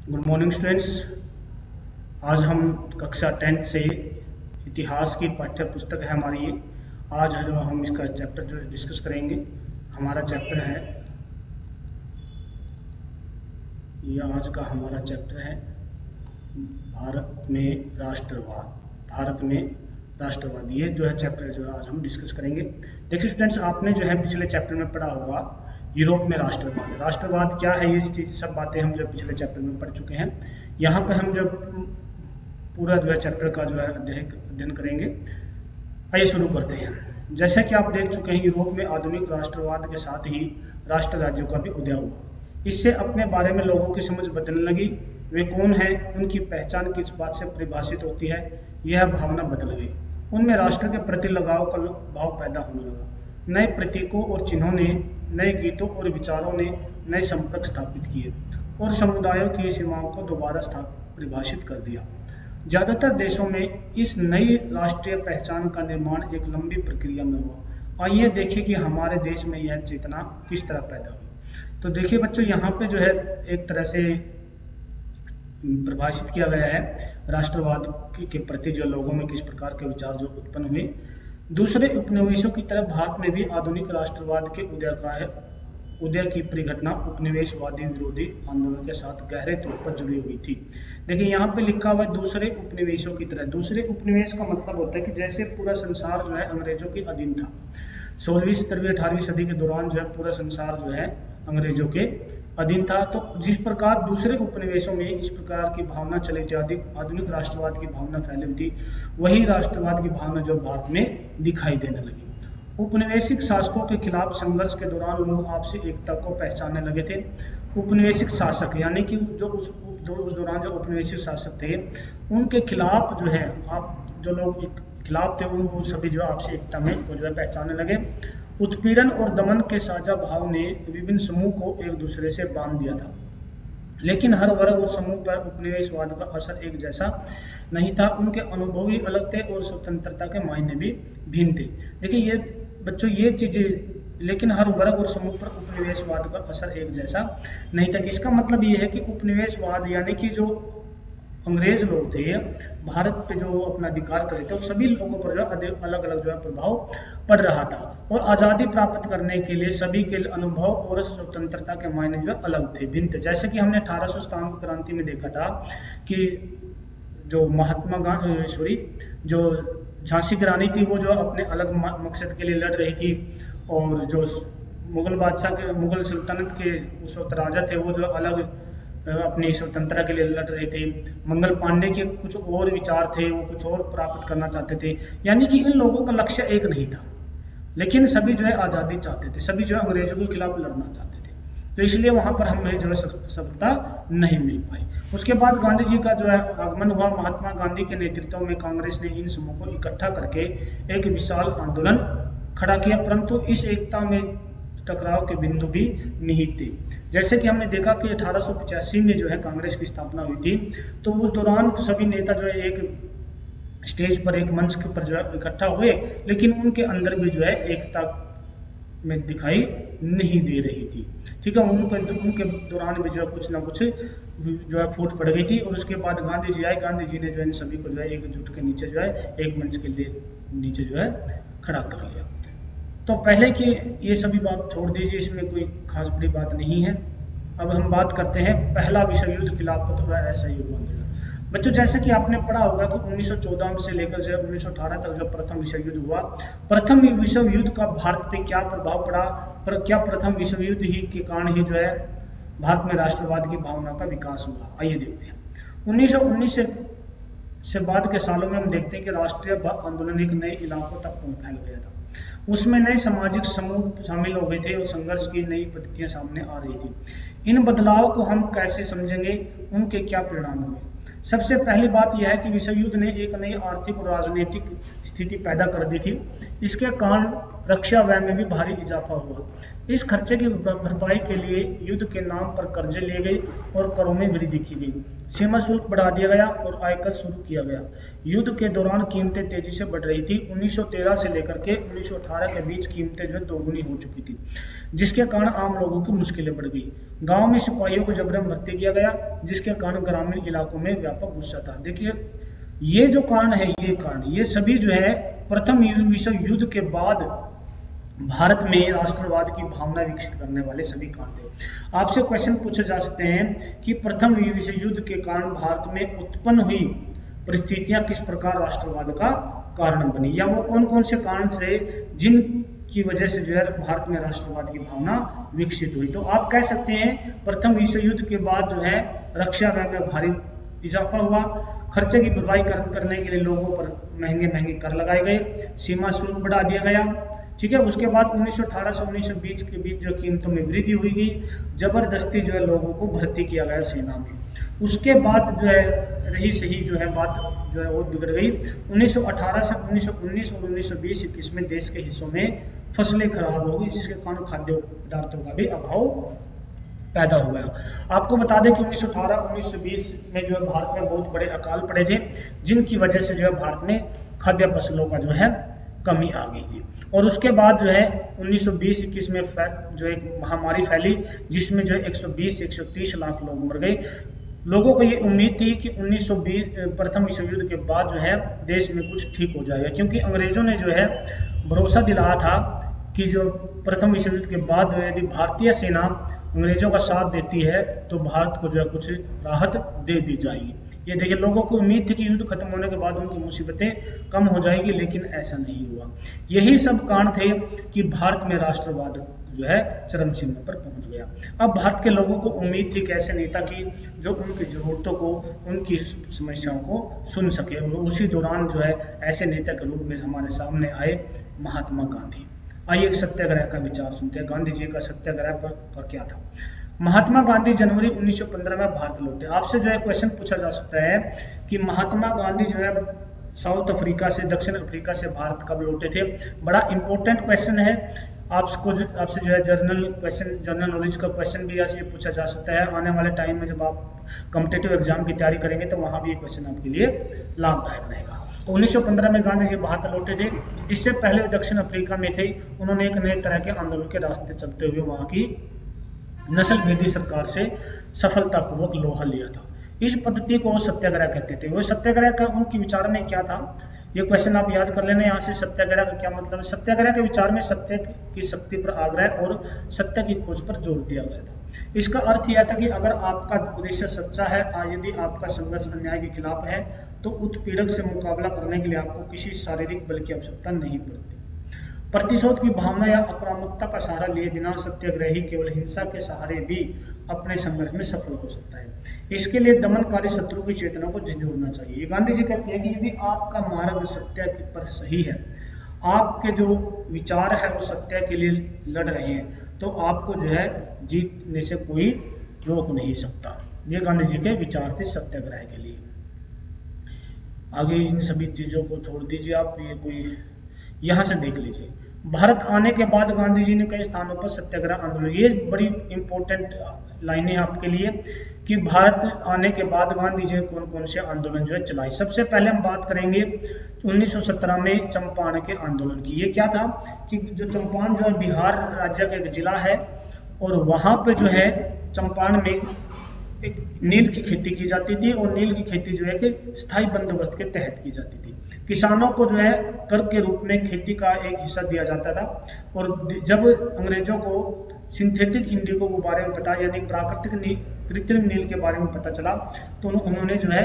Good morning students. आज हम कक्षा 10th से इतिहास की पाठ्य पुस्तक है हमारी ये। आज जो हम इसका चैप्टर जो डिस्कस करेंगे, हमारा चैप्टर है ये। आज का हमारा चैप्टर है भारत में राष्ट्रवाद। भारत में राष्ट्रवाद, ये जो है चैप्टर जो है आज हम डिस्कस करेंगे। देखिए स्टूडेंट्स, आपने जो है पिछले चैप्टर में पढ़ा होगा यूरोप में राष्ट्रवाद। राष्ट्रवाद क्या है, ये चीज़ सब बातें हम जो पिछले चैप्टर में पढ़ चुके हैं। यहाँ पे हम जो पूरा जो है चैप्टर का जो है अध्ययन करेंगे। आइए शुरू करते हैं। जैसा कि आप देख चुके हैं, यूरोप में आधुनिक राष्ट्रवाद के साथ ही राष्ट्र राज्यों का भी उदय हुआ। इससे अपने बारे में लोगों की समझ बदलने लगी। वे कौन हैं, उनकी पहचान किस बात से परिभाषित होती है, यह भावना बदल गई। उनमें राष्ट्र के प्रति लगाव का भाव पैदा होने लगा। नए प्रतीकों और चिन्हों ने, नए गीतों और विचारों ने नए संपर्क स्थापित किए और समुदायों की सीमाओं को दोबारा परिभाषित कर दिया। ज़्यादातर देशों में इस नई राष्ट्रीय पहचान का निर्माण एक लंबी प्रक्रिया में हुआ। आइए देखें कि हमारे देश में यह चेतना किस तरह पैदा हुई। तो देखिए बच्चों, यहाँ पे जो है एक तरह से परिभाषित किया गया है राष्ट्रवाद के प्रति जो लोगों में किस प्रकार के विचार जो उत्पन्न हुए। दूसरे उपनिवेशों की तरह भारत में भी आधुनिक राष्ट्रवाद के उदय की परिघटना उपनिवेशवादी विरोधी आंदोलन के साथ गहरे तौर पर जुड़ी हुई थी। देखिए यहाँ पे लिखा हुआ है दूसरे उपनिवेशों की तरह। दूसरे उपनिवेश का मतलब होता है कि जैसे पूरा संसार जो है अंग्रेजों के अधीन था। 16वीं 17वीं 18वीं सदी के दौरान जो है पूरा संसार जो है अंग्रेजों के अधीन था। तो जिस प्रकार दूसरे उपनिवेशों में इस प्रकार की भावना चली थी, आधुनिक राष्ट्रवाद की भावना फैली हुई थी, वही राष्ट्रवाद की भावना जो भारत में दिखाई देने लगी। उपनिवेशिक शासकों के खिलाफ संघर्ष के दौरान लोग आपसी एकता को पहचानने लगे थे। उपनिवेशिक शासक यानी कि जो उस दौरान जो उपनिवेशिक शासक थे, उनके खिलाफ जो है जो लोग खिलाफ थे, उनको सभी जो आपसी एकता में वो जो है पहचानने लगे। उत्पीड़न और दमन के साझा भाव ने विभिन्न समूह को एक दूसरे से बांध दिया था, लेकिन हर वर्ग और समूह पर उपनिवेशवाद का असर एक जैसा नहीं था। उनके अनुभव भी अलग थे और स्वतंत्रता के मायने भी भिन्न थे। देखिए ये बच्चों, ये चीजें, लेकिन हर वर्ग और समूह पर उपनिवेशवाद का असर एक जैसा नहीं था। इसका मतलब ये है कि उपनिवेशवाद यानी कि जो अंग्रेज लोग थे भारत पे जो अपना अधिकार कर रहे थे, सभी लोगों पर जो अलग अलग जो है प्रभाव पड़ रहा था। और आज़ादी प्राप्त करने के लिए सभी के अनुभव और स्वतंत्रता के मायने जो अलग थे, भिन्न थे। जैसे कि हमने 1857 क्रांति में देखा था कि जो महात्मा गांधी जो झांसी की रानी थी, वो जो अपने अलग मकसद के लिए लड़ रही थी, और जो मुगल बादशाह के, मुगल सल्तनत के उस वक्त राजा थे, वो जो अलग अपनी स्वतंत्रता के लिए लड़ रहे थे। मंगल पांडे के कुछ और विचार थे, वो कुछ और प्राप्त करना चाहते थे। यानी कि इन लोगों का लक्ष्य एक नहीं था, लेकिन सभी जो है आज़ादी चाहते थे, सभी जो है अंग्रेजों के खिलाफ लड़ना चाहते थे। तो इसलिए वहाँ पर हमें जो है सफलता नहीं मिल पाई। उसके बाद गांधी जी का जो है आगमन हुआ। महात्मा गांधी के नेतृत्व में कांग्रेस ने इन समूह को इकट्ठा करके एक विशाल आंदोलन खड़ा किया, परंतु इस एकता में टकराव के बिंदु भी निहित थे। जैसे कि हमने देखा कि 1885 में जो है कांग्रेस की स्थापना हुई थी, तो उस दौरान सभी नेता जो है एक स्टेज पर, एक मंच के ऊपर जो है इकट्ठा हुए, लेकिन उनके अंदर भी जो है एकता में दिखाई नहीं दे रही थी। ठीक है, उनके दौरान भी जो है कुछ ना कुछ जो है फूट पड़ गई थी। और उसके बाद गांधी जी आए। गांधी जी ने जो है इन सभी को जो है एकजुट के नीचे जो है एक मंच के लिए नीचे जो है खड़ा कर लिया। तो पहले की ये सभी बात छोड़ दीजिए, इसमें कोई खास बड़ी बात नहीं है। अब हम बात करते हैं पहला विश्व युद्ध, खिलाफत और असहयोग आंदोलन। बच्चों, जैसे कि आपने पढ़ा होगा कि 1914 से लेकर जो 1918 तक जो प्रथम विश्व युद्ध हुआ, प्रथम विश्व युद्ध का भारत पे क्या प्रभाव पड़ा, पर क्या प्रथम विश्व युद्ध ही के कारण ही जो है भारत में राष्ट्रवाद की भावना का विकास हुआ। आइए देखते हैं। 1919 से बाद के सालों में हम देखते हैं कि राष्ट्रीय आंदोलन एक नए इलाकों तक फैल गया था। उसमें नए सामाजिक समूह शामिल हो गए थे और संघर्ष की नई पद्धतियां सामने आ रही थी। इन बदलाव को हम कैसे समझेंगे, उनके क्या परिणाम होंगे। सबसे पहली बात यह है कि विश्व युद्ध ने एक नई आर्थिक और राजनीतिक स्थिति पैदा कर दी थी। इसके कारण रक्षा व्यय में भी भारी इजाफा हुआ। इस खर्चे की भरपाई के लिए युद्ध के नाम पर कर्जे लिए गए और करों में वृद्धि की गई। सीमा शुल्क बढ़ा दिया गया और आयकर शुरू किया गया। युद्ध के दौरान कीमतें तेजी से बढ़ रही थी। 1913 से लेकर के 1918 के बीच कीमतें जो है दोगुनी हो चुकी थी। जिसके कारण आम लोगों की मुश्किलें बढ़ गई। गांव में सिपाहियों को जबरन भर्ती किया गया, जिसके कारण ग्रामीण इलाकों में व्यापक गुस्सा था। देखिए ये जो कारण है, ये सभी जो है प्रथम विश्व युद्ध के बाद भारत में राष्ट्रवाद की भावना विकसित करने वाले सभी कारण थे। आपसे क्वेश्चन पूछे जा सकते हैं कि प्रथम विश्व युद्ध के कारण भारत में उत्पन्न हुई परिस्थितियां किस प्रकार राष्ट्रवाद का कारण बनी, या वो कौन कौन से कारण थे जिन की वजह से जो है भारत में राष्ट्रवाद की भावना विकसित हुई। तो आप कह सकते हैं प्रथम विश्व युद्ध के बाद जो है रक्षा व्यय में भारी इजाफा हुआ, खर्चे की भरपाई करने के लिए लोगों पर महंगे महंगे कर लगाए गए, सीमा शुल्क बढ़ा दिया गया, ठीक है। उसके बाद 1918 से 1920 के बीच जो कीमतों में वृद्धि हुई गई, जबरदस्ती जो है लोगों को भर्ती किया गया सेना में। उसके बाद जो है रही सही जो है बात जो है वो बिगड़ गई। 1918 से 1919 और 1920-21 में देश के हिस्सों में फसलें खराब हो गई, जिसके कारण खाद्य पदार्थों का भी अभाव पैदा हो गया। आपको बता दें कि 1918-1920 में जो है भारत में बहुत बड़े अकाल पड़े थे, जिनकी वजह से जो है भारत में खाद्य फसलों का जो है कमी आ गई थी। और उसके बाद जो है 1920-21 में जो एक महामारी फैली, जिसमें जो है 120-130 लाख लोग मर गए। लोगों को ये उम्मीद थी कि 1920 प्रथम विश्व युद्ध के बाद जो है देश में कुछ ठीक हो जाएगा, क्योंकि अंग्रेजों ने जो है भरोसा दिलाया था कि जो प्रथम विश्व युद्ध के बाद जो है यदि भारतीय सेना अंग्रेजों का साथ देती है तो भारत को जो है कुछ राहत दे दी जाएगी। ये देखिए लोगों को उम्मीद थी कि युद्ध खत्म होने के बाद उनकी मुसीबतें कम हो जाएगी, लेकिन ऐसा नहीं हुआ। यही सब कारण थे कि भारत में राष्ट्रवाद जो है चरम सीमा पर पहुंच गया। अब भारत के लोगों को उम्मीद थी कि ऐसे नेता की जो उनकी जरूरतों को, उनकी समस्याओं को सुन सके, और उसी दौरान जो है ऐसे नेता के रूप में हमारे सामने आए महात्मा गांधी। आइए एक सत्याग्रह का विचार सुनते हैं। गांधी जी का सत्याग्रह का क्या था। महात्मा गांधी जनवरी 1915 में भारत लौटे। आपसे जो है क्वेश्चन पूछा जा सकता है कि महात्मा गांधी जो है साउथ अफ्रीका से, दक्षिण अफ्रीका से भारत कब लौटे थे। बड़ा इंपॉर्टेंट क्वेश्चन है। आपसे जो है जनरल नॉलेज का क्वेश्चन भी ऐसे पूछा जा सकता है। आने वाले टाइम में जब आप कॉम्पिटिटिव एग्जाम की तैयारी करेंगे तो वहाँ भी ये क्वेश्चन आपके लिए लाभदायक रहेगा। तो 1915 में गांधी जी भारत लौटे थे। इससे पहले वे दक्षिण अफ्रीका में थे। उन्होंने एक नए तरह के आंदोलन के रास्ते चलते हुए वहाँ की नस्ल भेदी सरकार से सफलतापूर्वक लोहा लिया था। इस पद्धति को सत्याग्रह कहते थे। वो सत्याग्रह का उनकी विचार में क्या था, ये क्वेश्चन आप याद कर लेना। यहाँ से सत्याग्रह का क्या मतलब है। सत्याग्रह के विचार में सत्य की शक्ति पर आग्रह और सत्य की खोज पर जोर दिया गया था। इसका अर्थ यह था कि अगर आपका उद्देश्य सच्चा है, यदि आपका संघर्ष अन्याय के खिलाफ है, तो उत्पीड़क से मुकाबला करने के लिए आपको किसी शारीरिक बल की आवश्यकता नहीं पड़ती। प्रतिशोध की भावना या आक्रामकता का सहारा लिए बिना सत्याग्रही केवल हिंसा के सहारे भी अपने संघर्ष में सफल हो सकता है। इसके लिए दमनकारी शत्रु की चेतना को झंझोड़ना चाहिए। गांधी जी कहते हैं कि यदि आपका मार्ग सत्य पर सही है, आपके जो विचार है वो सत्य के लिए लड़ रहे हैं, तो आपको जो है जीतने से कोई रोक नहीं सकता। ये गांधी जी के विचार थे सत्याग्रह के लिए। आगे इन सभी चीजों को छोड़ दीजिए, आप ये कोई यहाँ से देख लीजिए। भारत आने के बाद गांधी जी ने कई स्थानों पर सत्याग्रह आंदोलन, ये बड़ी इंपॉर्टेंट लाइनें आपके लिए कि भारत आने के बाद गांधी जी ने कौन कौन से आंदोलन जो है चलाए। सबसे पहले हम बात करेंगे 1917 में चंपारण के आंदोलन की। ये क्या था कि जो चंपारण जो है बिहार राज्य का एक जिला है, और वहाँ पे जो है चंपारण में एक नील की खेती की जाती थी, और नील की खेती जो है कि स्थायी बंदोबस्त के तहत की जाती थी। किसानों को जो है कर के रूप में खेती का एक हिस्सा दिया जाता था। और जब अंग्रेजों को सिंथेटिक इंडिगो के बारे में पता, यानी प्राकृतिक कृत्रिम नील के बारे में पता चला, तो उन्होंने जो है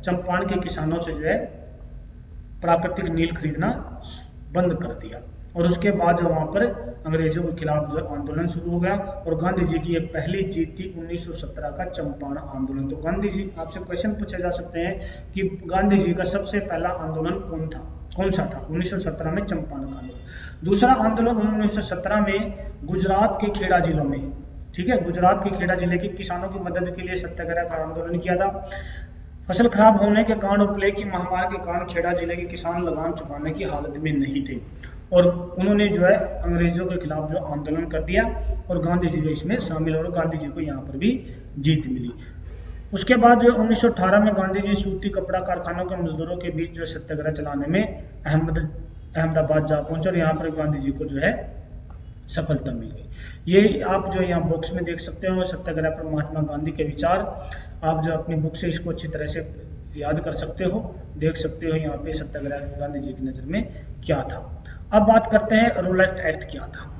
चंपारण के किसानों से जो है प्राकृतिक नील खरीदना बंद कर दिया। और उसके बाद जो वहाँ पर अंग्रेजों के खिलाफ जो आंदोलन शुरू हो गया, और गांधी जी की एक पहली जीत थी 1917 का चंपारण आंदोलन। तो गांधी जी, आपसे क्वेश्चन पूछे जा सकते हैं कि गांधी जी का सबसे पहला आंदोलन कौन सा था। 1917 में चंपारण का आंदोलन। दूसरा आंदोलन 1917 में गुजरात के खेड़ा जिलों में, ठीक है, गुजरात के खेड़ा जिले के किसानों की मदद के लिए सत्याग्रह का आंदोलन किया था। फसल खराब होने के कारण और प्लेग की महामारी के कारण खेड़ा जिले के किसान लगान चुकाने की हालत में नहीं थे, और उन्होंने जो है अंग्रेजों के खिलाफ जो आंदोलन कर दिया, और गांधी जी इसमें शामिल, और गांधी जी को यहाँ पर भी जीत मिली। उसके बाद जो 1918 में गांधी जी सूती कपड़ा कारखानों के मजदूरों के बीच जो सत्याग्रह चलाने में अहमदाबाद जा पहुंचे, और यहाँ पर गांधी जी को जो है सफलता मिल गई। ये आप जो यहाँ बॉक्स में देख सकते हो, सत्याग्रह पर महात्मा गांधी के विचार। आप जो अपनी बुक से इसको अच्छी तरह से याद कर सकते हो, देख सकते हो यहाँ पे सत्याग्रह गांधी जी की नज़र में क्या था। अब बात करते हैं रोलेट एक्ट क्या था।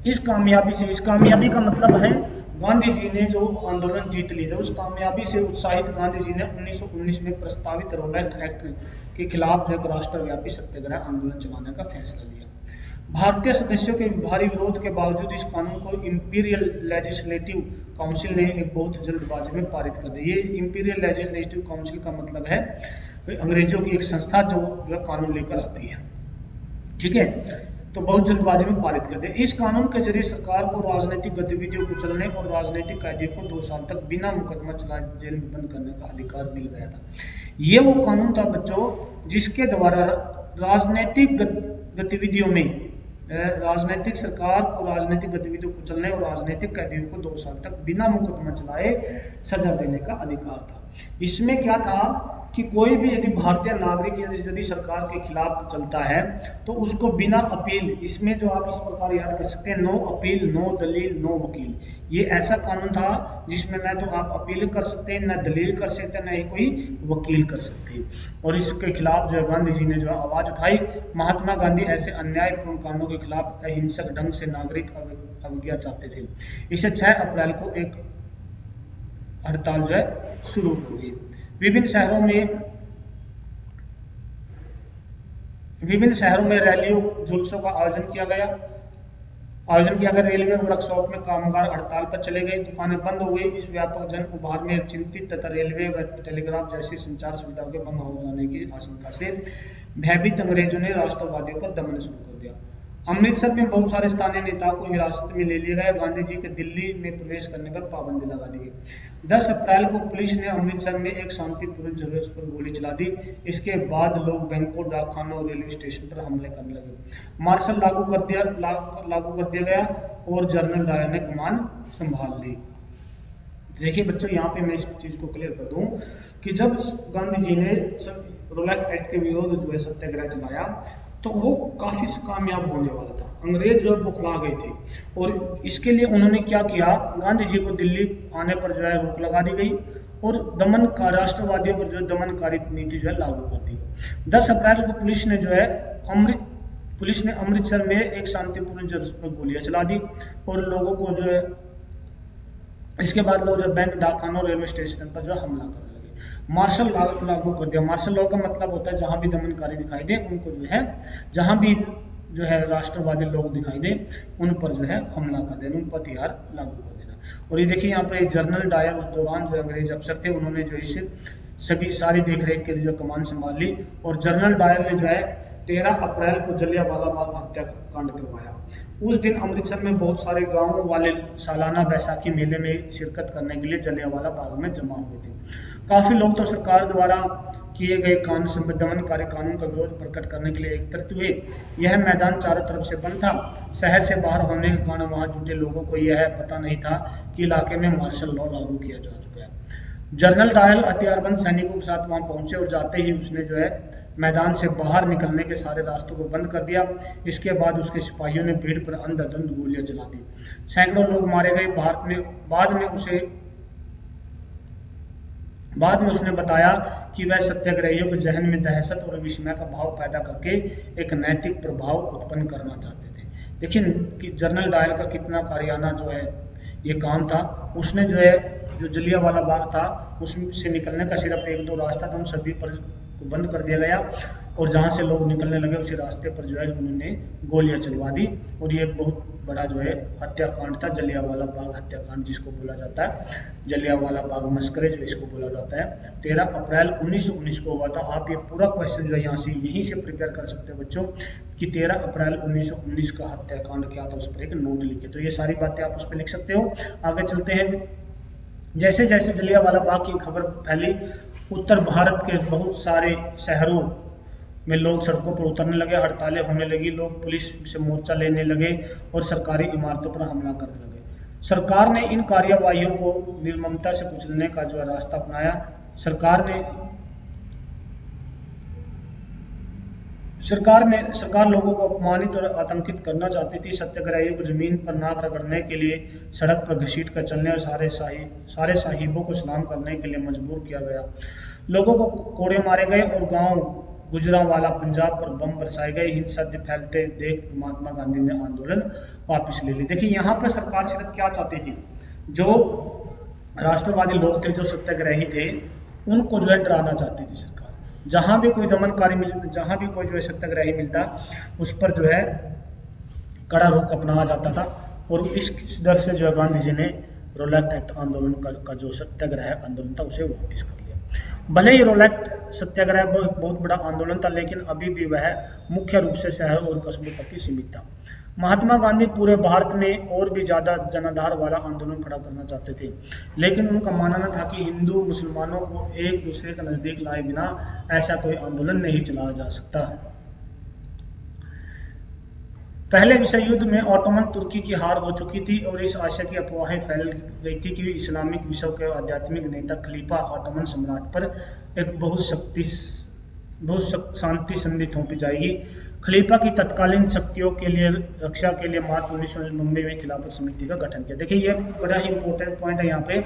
इस कामयाबी का मतलब है गांधी जी ने जो आंदोलन जीत लिया था, उस कामयाबी से उत्साहित गांधी जी ने 1919 में प्रस्तावित रोलेट एक्ट के खिलाफ एक राष्ट्रव्यापी सत्याग्रह आंदोलन चलाने का फैसला लिया। भारतीय सदस्यों के भारी विरोध के बावजूद इस कानून को इंपीरियल लेजिस्लेटिव काउंसिल ने एक बहुत जल्दबाजी में पारित कर दिया। ये इंपीरियल लेजिस्लेटिव काउंसिल का मतलब है अंग्रेजों की एक संस्था जो कानून लेकर आती है, ठीक है। तो बहुत जल्दबाजी में पारित कर दिया। इस कानून के जरिए सरकार को राजनीतिक गतिविधियों को चलने और राजनीतिक कैदियों को 2 साल तक बिना मुकदमा चलाए जेल में बंद करने का अधिकार मिल गया था। ये वो कानून था बच्चों जिसके द्वारा राजनीतिक गतिविधियों में सरकार को राजनीतिक गतिविधियों को चलने और राजनीतिक कैदियों को 2 साल तक बिना मुकदमा चलाए सजा देने का अधिकार था। इसमें क्या था कि कोई भी यदि भारतीय नागरिक यदि सरकार के खिलाफ चलता है तो उसको बिना अपील, इसमें जो आप इस प्रकार याद कर सकते हैं, नो अपील, नो दलील, नो वकील। ये ऐसा कानून था जिसमें न तो आप अपील कर सकते हैं, न दलील कर सकते हैं, न ही कोई वकील कर सकते हैं। और इसके खिलाफ जो है गांधी जी ने जो आवाज उठाई। महात्मा गांधी ऐसे अन्यायपूर्ण कानूनों के खिलाफ अहिंसक ढंग से नागरिक अवज्ञा चाहते थे। इसे 6 अप्रैल को एक हड़ताल जो है शुरू हो गई। विभिन्न शहरों में रैलियों, जुलूसों का आयोजन किया गया। रेलवे वर्कशॉप में कामगार हड़ताल पर चले गए, दुकानें बंद हो गई। इस व्यापक जन उभार में चिंतित तथा रेलवे व टेलीग्राफ जैसी संचार सुविधाओं के बंद हो जाने की आशंका से भयभीत अंग्रेजों ने राष्ट्रवादियों पर दमन शुरू कर दिया। अमृतसर में बहुत सारे स्थानीय नेताओं को हिरासत में ले लिया गया। गांधी जी के दिल्ली में प्रवेश करने पर पाबंदी लगा दी गई। 10 अप्रैल को पुलिस ने अमृतसर में एक शांतिपूर्ण जगह पर गोली चला दी। इसके बाद लोग बैंकों, डाकखानों और रेलवे स्टेशन पर हमले करने लगे। मार्शल लागू कर दिया गया और जनरल डायर ने कमान संभाल ली। देखिए बच्चों, यहाँ पे मैं इस चीज को क्लियर कर दूं कि जब गांधी जी ने रोलेट एक्ट के विरोध जो है सत्याग्रह चलाया तो वो काफी कामयाब होने वाला था। अंग्रेज जो है बौखला गए थे और इसके लिए उन्होंने क्या किया, गांधी जी को दिल्ली आने पर जो है रोक लगा दी गई और राष्ट्रवादियों पर जो है दमनकारी नीति जो है लागू कर दी। 10 अप्रैल को पुलिस ने अमृतसर में एक शांतिपूर्ण जगह पर गोलियां चला दी और लोगों को जो है, इसके बाद लोग जो बैंक, डाकखानों, रेलवे स्टेशन पर जो हमला करने लगे। मार्शल लॉ लागू कर दिया। मार्शल लॉ का मतलब होता है जहां भी दमनकारी दिखाई दे उनको जो है, जहां भी जो है राष्ट्रवादी लोग दिखाई दे उन पर जो है हमला कर देना, उन पर हथियार लागू कर देना। और ये देखिए यहाँ पे जनरल डायर उस दौरान जो अंग्रेज अफसर थे, उन्होंने जो इसे सारी देखरेख के लिए जो कमान संभाल ली। और जनरल डायर ने जो है 13 अप्रैल को जलियांवाला बाग हत्याकांड करवाया। उस दिन अमृतसर में बहुत सारे गांवों वाले सालाना बैसाखी मेले में शिरकत करने के लिए जलियांवाला बाग में जमा हुए थे। काफी लोग तो सरकार द्वारा किए गए दमनकारी कानून का विरोध प्रकट करने के लिए एकत्रित हुए। यह मैदान चारों तरफ से बंद था। शहर से बाहर होने के कारण वहां जुटे लोगों को यह पता नहीं था कि इलाके में मार्शल लॉ लागू किया जा चुका है। जनरल डायल हथियारबंद सैनिकों के साथ वहां पहुंचे और जाते ही उसने जो है मैदान से बाहर निकलने के सारे रास्तों को बंद कर दिया। इसके बाद उसके सिपाहियों ने भीड़ पर अंधाधुंध गोलियां चला दी। सैकड़ों लोग मारे गए। बाद में उसने बताया कि वह सत्याग्रहियों के जहन में दहशत और विस्मय का भाव पैदा करके एक नैतिक प्रभाव उत्पन्न करना चाहते थे। देखिए कि जनरल डायल का कितना कारियाना जो है ये काम था। उसने जो है जो जलियांवाला बाग था उससे निकलने का सिर्फ 1-2 रास्ता था, उन सभी पर बंद कर दिया गया और जहां से लोग निकलने लगे उसी रास्ते पर जो है उन्होंने गोलियां चलवा दी। और ये बहुत बड़ा जो है हत्याकांड था, जलियांवाला बाग हत्याकांड जिसको बोला जाता है, जलियांवाला बाग मस्करे जो इसको बोला जाता है, 13 अप्रैल 1919 को हुआ था। आप ये पूरा क्वेश्चन जो है यहाँ से यहीं से प्रिपेयर कर सकते हो बच्चों कि 13 अप्रैल 1919 का हत्याकांड क्या था, उस पर एक नोट लिखे। तो ये सारी बातें आप उस पर लिख सकते हो। आगे चलते हैं। जैसे जैसे जलियांवाला बाग की खबर फैली, उत्तर भारत के बहुत सारे शहरों में लोग सड़कों पर उतरने लगे, हड़तालें होने लगी, लोग पुलिस से मोर्चा लेने लगे और सरकारी इमारतों पर हमला करने लगे। सरकार ने इन कार्यवाहियों को निर्ममता से कुचलने का जो रास्ता अपनाया। सरकार ने सरकार लोगों को अपमानित और आतंकित करना चाहती थी। सत्याग्रहियों को जमीन पर नाक रगड़ने के लिए, सड़क पर घसीट कर चलने और सारे साहिबों को सलाम करने के लिए मजबूर किया गया। लोगों को कोड़े मारे गए और गांव गुजरांवाला पंजाब पर बम बरसाए गए। हिंसा फैलते देख महात्मा गांधी ने आंदोलन वापस ले ली। देखिए यहाँ पर सरकार सिर्फ क्या चाहती थी, जो राष्ट्रवादी लोग थे, जो सत्याग्रही थे, उनको जो है डराना चाहती थी सरकार। जहां भी कोई दमनकारी जहां भी कोई जो है सत्याग्रही मिलता, उस पर जो है कड़ा रुख अपनाया जाता था। और इस डर से जो है गांधी जी ने रोलैक्ट एक्ट आंदोलन का जो सत्याग्रह आंदोलन था उसे वापस कर लिया। भले ही रोलैक्ट सत्याग्रह बहुत बड़ा आंदोलन था, लेकिन अभी भी वह मुख्य रूप से शहर और कस्बों तक ही सीमित था। महात्मा गांधी पूरे भारत में और भी ज्यादा जनाधार वाला आंदोलन खड़ा करना चाहते थे, लेकिन उनका मानना था कि हिंदू मुसलमानों को एक दूसरे के नजदीक लाए बिना ऐसा कोई आंदोलन नहीं चलाया जा सकता। पहले विश्व युद्ध में ऑटोमन तुर्की की हार हो चुकी थी और इस आशय की अफवाहें फैल गई थी कि इस्लामिक विश्व के आध्यात्मिक नेता खलीफा ऑटोमन सम्राट पर एक बहुत शांति संधि थोपी जाएगी। खलीफा की तत्कालीन शक्तियों के लिए रक्षा के लिए मार्च 1999 में खिलाफत समिति का गठन किया। देखिए ये बड़ा ही इंपॉर्टेंट पॉइंट है यहाँ पे।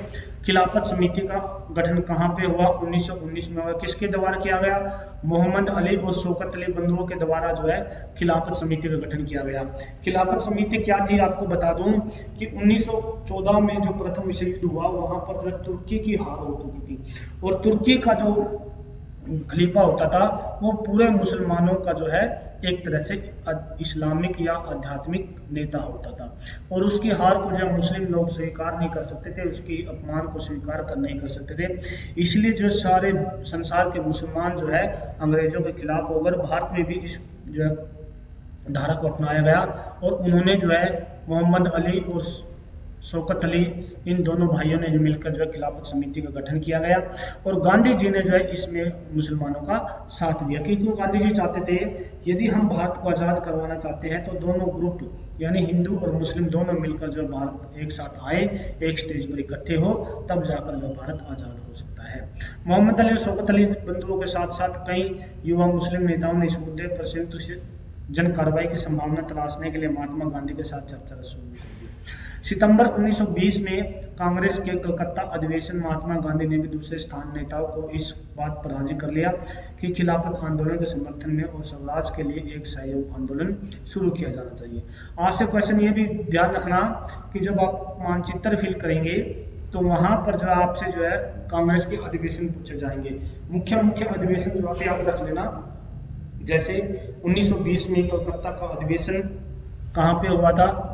खिलाफत समिति का गठन कहाँ पे हुआ? 1919 में हुआ। किसके द्वारा किया गया? मोहम्मद अली और शौकत अली बंधुओं के द्वारा जो है खिलाफत समिति का गठन किया गया। खिलाफत समिति क्या थी आपको बता दूं कि 1914 में जो प्रथम विश्व युद्ध हुआ, वहां पर जो है तुर्की की हार हो चुकी थी और तुर्की का जो खलीफा होता था वो पूरे मुसलमानों का जो है एक तरह से इस्लामिक या आध्यात्मिक नेता होता था और उसकी हार को जो मुस्लिम लोग स्वीकार नहीं कर सकते थे, उसकी अपमान को स्वीकार कर नहीं कर सकते थे। इसलिए जो सारे संसार के मुसलमान जो है अंग्रेजों के खिलाफ होकर भारत में भी इस जो है धारा को अपनाया गया और उन्होंने जो है मोहम्मद अली और शौकत अली, इन दोनों भाइयों ने मिलकर जो है खिलाफत समिति का गठन किया गया और गांधी जी ने जो है इसमें मुसलमानों का साथ दिया। क्योंकि गांधी जी चाहते थे यदि हम भारत को आज़ाद करवाना चाहते हैं तो दोनों ग्रुप यानी हिंदू और मुस्लिम दोनों मिलकर जो भारत एक साथ आए, एक स्टेज पर इकट्ठे हो, तब जाकर जो भारत आज़ाद हो सकता है। मोहम्मद अली और शौकत अली बंधुओं के साथ साथ कई युवा मुस्लिम नेताओं ने इस मुद्दे पर संयुक्त जन कार्रवाई की संभावना तलाशने के लिए महात्मा गांधी के साथ चर्चा शुरू की। सितंबर 1920 में कांग्रेस के कलकत्ता अधिवेशन महात्मा गांधी ने भी दूसरे स्थान नेताओं को इस बात पर राजी कर लिया कि खिलाफत आंदोलन के समर्थन में और स्वराज के लिए एक सहयोग आंदोलन शुरू किया जाना चाहिए। आपसे क्वेश्चन ये भी ध्यान रखना कि जब आप मानचित्र फिल करेंगे तो वहां पर जो आपसे जो है कांग्रेस के अधिवेशन पूछे जाएंगे। मुख्य अधिवेशन जो आप याद रख लेना, जैसे 1920 में कलकत्ता का अधिवेशन कहाँ पे हुआ था,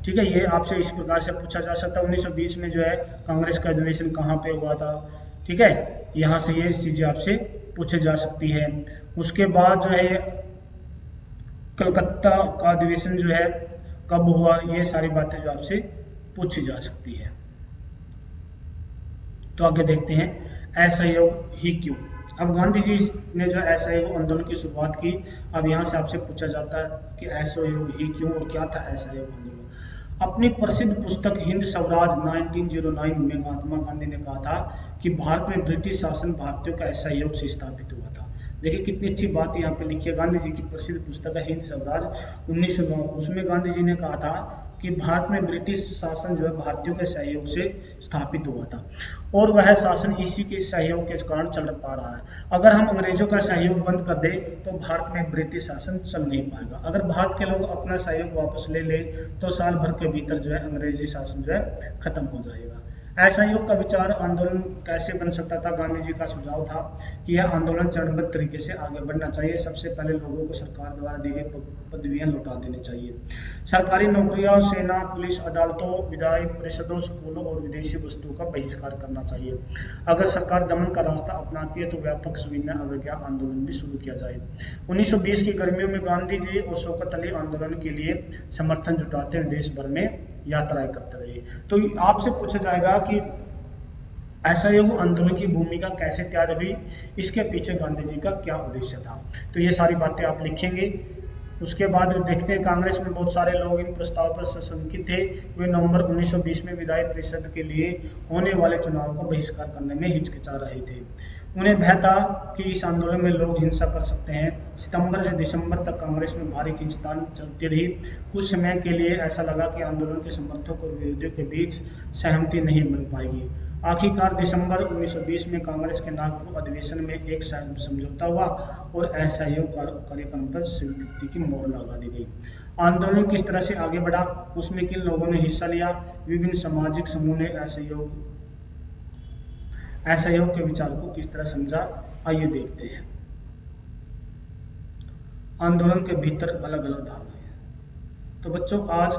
ठीक है, ये आपसे इस प्रकार से पूछा जा सकता है। 1920 में जो है कांग्रेस का अधिवेशन कहाँ पे हुआ था, ठीक है, यहाँ से ये चीजें आपसे पूछी जा सकती है। उसके बाद जो है कलकत्ता का अधिवेशन जो है कब हुआ, ये सारी बातें जो आपसे पूछी जा सकती है। तो आगे देखते हैं असहयोग ही क्यों। अब गांधी जी ने जो असहयोग आंदोलन की शुरुआत की। अब यहाँ से आपसे पूछा जाता है कि असहयोग ही क्यों और क्या था असहयोग आंदोलन। अपनी प्रसिद्ध पुस्तक हिंद स्वराज 1909 में महात्मा गांधी ने कहा था कि भारत में ब्रिटिश शासन भारतीयों का असहयोग से स्थापित हुआ था। देखिए कितनी अच्छी बात यहाँ पे लिखी है। गांधी जी की प्रसिद्ध पुस्तक है हिंद स्वराज 1909, उसमें गांधी जी ने कहा था कि भारत में ब्रिटिश शासन जो है भारतीयों के सहयोग से स्थापित हुआ था और वह शासन इसी के सहयोग के कारण चल पा रहा है। अगर हम अंग्रेजों का सहयोग बंद कर दें तो भारत में ब्रिटिश शासन चल नहीं पाएगा। अगर भारत के लोग अपना सहयोग वापस ले ले तो साल भर के भीतर जो है अंग्रेजी शासन जो है खत्म हो जाएगा। असहयोग का विचार आंदोलन कैसे बन सकता था? गांधी जी का सुझाव था कि यह आंदोलन चरणबद्ध तरीके से आगे बढ़ना चाहिए। सबसे पहले लोगों को सरकार द्वारा दी गई पदवियां लौटा देनी चाहिए। सरकारी नौकरियों, सेना, पुलिस, अदालतों, विधायी परिषदों, स्कूलों और विदेशी वस्तुओं का बहिष्कार करना चाहिए। अगर सरकार दमन का रास्ता अपनाती है तो व्यापक सविनय अवज्ञा आंदोलन भी शुरू किया जाए। 1920 की गर्मियों में गांधी जी और शौकत अली आंदोलन के लिए समर्थन जुटाते हुए देश भर में यात्राएं करते रहे। तो आपसे पूछा जाएगा कि असहयोग आंदोलन की भूमिका कैसे तैयार हुई, इसके पीछे गांधी जी का क्या उद्देश्य था। तो ये सारी बातें आप लिखेंगे। उसके बाद देखते हैं कांग्रेस में बहुत सारे लोग इन प्रस्ताव पर शंकित थे। वे नवंबर 1920 में विधायी परिषद के लिए होने वाले चुनाव को बहिष्कार करने में हिचकिचा रहे थे। उन्हें भय था कि इस आंदोलन में लोग हिंसा कर सकते हैं। सितंबर से दिसंबर तक कांग्रेस में भारी खींचतान चलती रही। कुछ समय के लिए ऐसा लगा कि आंदोलन के समर्थकों और विरोधियों के बीच सहमति नहीं बन पाएगी। आखिरकार दिसंबर 1920 में कांग्रेस के नागपुर अधिवेशन में एक समझौता हुआ और असहयोग कार्यक्रम पर स्वीकृति की मोहर लगा दी गई। आंदोलन किस तरह से आगे बढ़ा, उसमें किन लोगों ने हिस्सा लिया, विभिन्न सामाजिक समूह ने असहयोग के विचार को किस तरह समझा, आइए देखते हैं। आंदोलन के भीतर अलग अलग धारणाएं। तो बच्चों आज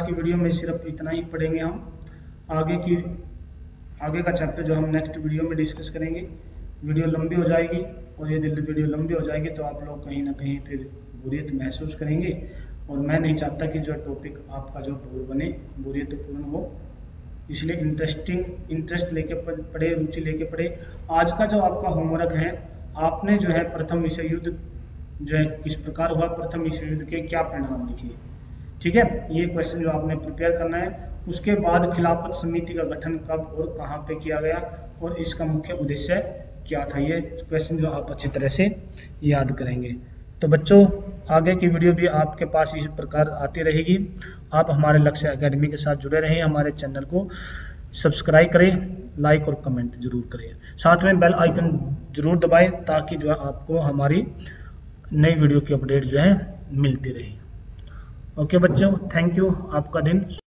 की वीडियो में सिर्फ इतना ही पढ़ेंगे हम। आगे का चैप्टर जो हम नेक्स्ट वीडियो में डिस्कस करेंगे। वीडियो लंबी हो जाएगी और यदि वीडियो लंबी हो जाएगी तो आप लोग कहीं ना कहीं फिर बोरियत महसूस करेंगे, और मैं नहीं चाहता कि जो टॉपिक आपका जो बोर बने, बोरियतपूर्ण हो। इसलिए इंटरेस्ट लेके पढ़े, रुचि लेके पढ़े। आज का जो आपका होमवर्क है, आपने जो है प्रथम विश्व युद्ध जो है किस प्रकार हुआ, प्रथम विश्व युद्ध के क्या परिणाम लिखिए। ठीक है, ये क्वेश्चन जो आपने प्रिपेयर करना है। उसके बाद खिलाफत समिति का गठन कब और कहाँ पे किया गया और इसका मुख्य उद्देश्य क्या था, ये क्वेश्चन जो आप अच्छी तरह से याद करेंगे। तो बच्चों आगे की वीडियो भी आपके पास इस प्रकार आती रहेगी। आप हमारे लक्ष्य एकेडमी के साथ जुड़े रहें। हमारे चैनल को सब्सक्राइब करें, लाइक और कमेंट जरूर करें। साथ में बेल आइकन जरूर दबाएं ताकि जो है आपको हमारी नई वीडियो की अपडेट जो है मिलती रहे। ओके बच्चों, थैंक यू। आपका दिन